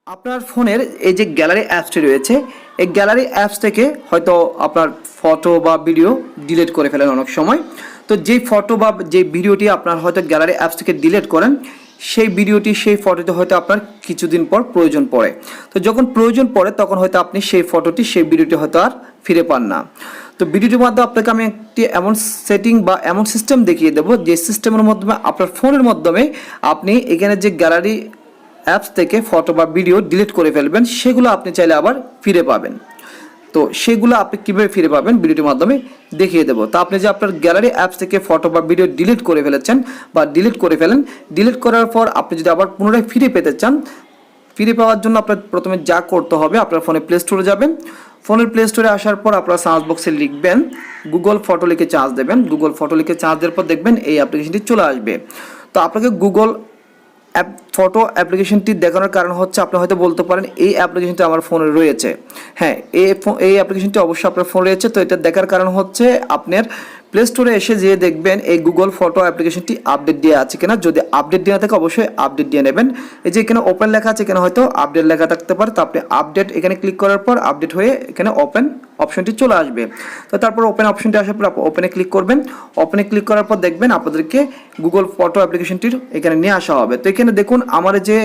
আপনার ফোনের এই যে গ্যালারি অ্যাপসটি রয়েছে, এই গ্যালারি অ্যাপস থেকে হয়তো আপনার ফটো বা ভিডিও ডিলিট করে ফেলেন অনেক সময়। তো যেই ফটো বা যে ভিডিওটি আপনার হয়তো গ্যালারি অ্যাপস থেকে ডিলিট করেন, সেই ভিডিওটি সেই ফটোতে হয়তো আপনার কিছুদিন পর প্রয়োজন পড়ে। তো যখন প্রয়োজন পড়ে তখন হয়তো আপনি সেই ফটোটি সেই ভিডিওটি হয়তো আর ফিরে পান না। তো ভিডিওটির মাধ্যমে আপনাকে আমি একটি এমন সেটিং বা এমন সিস্টেম দেখিয়ে দেবো, যে সিস্টেমের মাধ্যমে আপনার ফোনের মাধ্যমে আপনি এখানে যে গ্যালারি অ্যাপস থেকে ফটো বা ভিডিও ডিলিট করে ফেলবেন, সেগুলো আপনি চাইলে আবার ফিরে পাবেন। তো সেগুলো আপনি কীভাবে ফিরে পাবেন ভিডিওটির মাধ্যমে দেখিয়ে দেবো। তো আপনি যে আপনার গ্যালারি অ্যাপস থেকে ফটো বা ভিডিও ডিলিট করে ফেলেছেন বা ডিলিট করে ফেলেন, ডিলিট করার পর আপনি যদি আবার পুনরায় ফিরে পেতে চান, ফিরে পাওয়ার জন্য আপনার প্রথমে যা করতে হবে, আপনার ফোনে প্লে স্টোরে যাবেন। ফোনের প্লে স্টোরে আসার পর আপনার সার্চ বক্সে লিখবেন গুগল ফটো, লিখে চার্জ দেবেন। গুগল ফটো লিখে চার্জ দেওয়ার পর দেখবেন এই অ্যাপ্লিকেশনটি চলে আসবে। তো আপনাকে গুগল ফটো অ্যাপ্লিকেশনটি দেখানোর কারণ হচ্ছে, আপনি হয়তো বলতে পারেন এই অ্যাপ্লিকেশনটি আমার ফোনে রয়েছে। হ্যাঁ, এই অ্যাপ্লিকেশনটি অবশ্যই আপনার ফোনে রয়েছে। তো এটা দেখার কারণ হচ্ছে আপনার প্লে স্টোরে এসে যেয়ে দেখবেন এই গুগল ফটো অ্যাপ্লিকেশনটি আপডেট দিয়ে আছে কিনা। যদি আপডেট দেওয়া থাকে অবশ্যই আপডেট দিয়ে নেবেন। এই যে এখানে ওপেন লেখা আছে, এখানে হয়তো আপডেট লেখা থাকতে পারে। তো আপনি আপডেট এখানে ক্লিক করার পর আপডেট হয়ে এখানে ওপেন অপশনটি চলে আসবে। তো তারপর ওপেন অপশনটি আসার পর ওপেনে ক্লিক করবেন। ওপেনে ক্লিক করার পর দেখবেন আপনাদেরকে গুগল ফটো অ্যাপ্লিকেশনটির এখানে নিয়ে আসা হবে। তো এখানে দেখুন আমার যে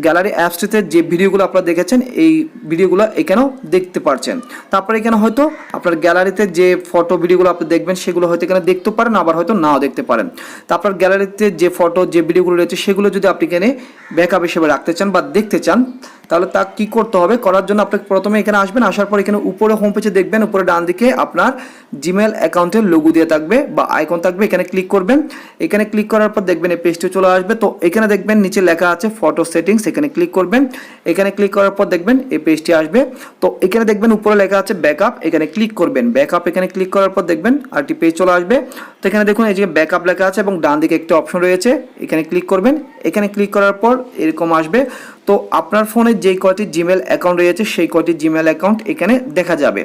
গ্যালারি অ্যাপসটিতে যে ভিডিওগুলো আপনারা দেখেছেন, এই ভিডিওগুলো এখানেও দেখতে পারছেন। তারপরে এখানে হয়তো আপনার গ্যালারিতে যে ফটো ভিডিওগুলো আপনি দেখবেন, সেগুলো হয়তো এখানে দেখতে পারেন, আবার হয়তো নাও দেখতে পারেন। তো আপনার গ্যালারিতে যে ফটো যে ভিডিওগুলো রয়েছে, সেগুলো যদি আপনি এখানে ব্যাকআপ হিসেবে রাখতে চান বা দেখতে চান, তাহলে তা কী করতে হবে? করার জন্য আপনাকে প্রথমে এখানে আসবেন। আসার পর এখানে উপরে হোম পেজে দেখবেন, উপরে ডান দিকে আপনার জিমেল অ্যাকাউন্টের লোগো দিয়ে থাকবে বা আইকন থাকবে, এখানে ক্লিক করবেন। এখানে ক্লিক করার পর দেখবেন এই পেজটি চলে আসবে। তো এখানে দেখবেন নিচে লেখা আছে ফটো সেটিংস, এখানে ক্লিক করবেন। এখানে ক্লিক করার পর দেখবেন এই পেজটি আসবে। তো এখানে দেখবেন উপরে লেখা আছে ব্যাকআপ, এখানে ক্লিক করবেন। ব্যাকআপ এখানে ক্লিক করার পর দেখবেন আরেকটি পেজ চলে আসবে। তো এখানে দেখুন এই যে ব্যাকআপ লেখা আছে এবং ডান দিকে একটি অপশন রয়েছে, এখানে ক্লিক করবেন। এখানে ক্লিক করার পর এরকম আসবে। তো আপনার ফোনে যেই কয়টি জিমেল অ্যাকাউন্ট রয়েছে, সেই কয়টি জিমেল অ্যাকাউন্ট এখানে দেখা যাবে।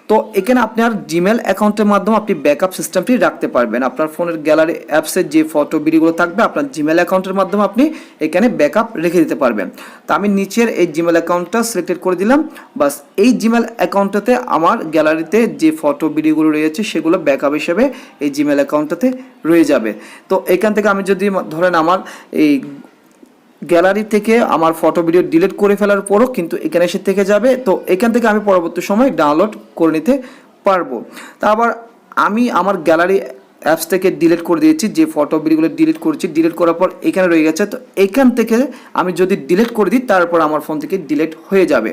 তো এখানে আপনার জিমেল অ্যাকাউন্টের মাধ্যমে আপনি ব্যাকআপ সিস্টেমটি রাখতে পারবেন। আপনার ফোনের গ্যালারি অ্যাপসের যে ফটো ভিডিওগুলো থাকবে, আপনার জিমেল অ্যাকাউন্টের মাধ্যমে আপনি এখানে ব্যাকআপ রেখে দিতে পারবেন। তো আমি নিচের এই জিমেল অ্যাকাউন্টটা সিলেক্টেড করে দিলাম। বাস এই জিমেল অ্যাকাউন্টটাতে আমার গ্যালারিতে যে ফটো ভিডিওগুলো রয়েছে, সেগুলো ব্যাকআপ হিসেবে এই জিমেল অ্যাকাউন্টটাতে রয়ে যাবে। তো এখান থেকে আমি যদি ধরেন আমার এই গ্যালারি থেকে আমার ফটো ভিডিও ডিলিট করে ফেলার পরও কিন্তু এখানে এসে থেকে যাবে। তো এখান থেকে আমি পরবর্তী সময় ডাউনলোড করে নিতে পারবো। তা আবার আমি আমার গ্যালারি অ্যাপস থেকে ডিলিট করে দিয়েছি, যে ফটো ভিডিওগুলো ডিলিট করেছি, ডিলিট করার পর এখানে রয়ে গেছে। তো এখান থেকে আমি যদি ডিলিট করে দিই, তারপর আমার ফোন থেকে ডিলিট হয়ে যাবে।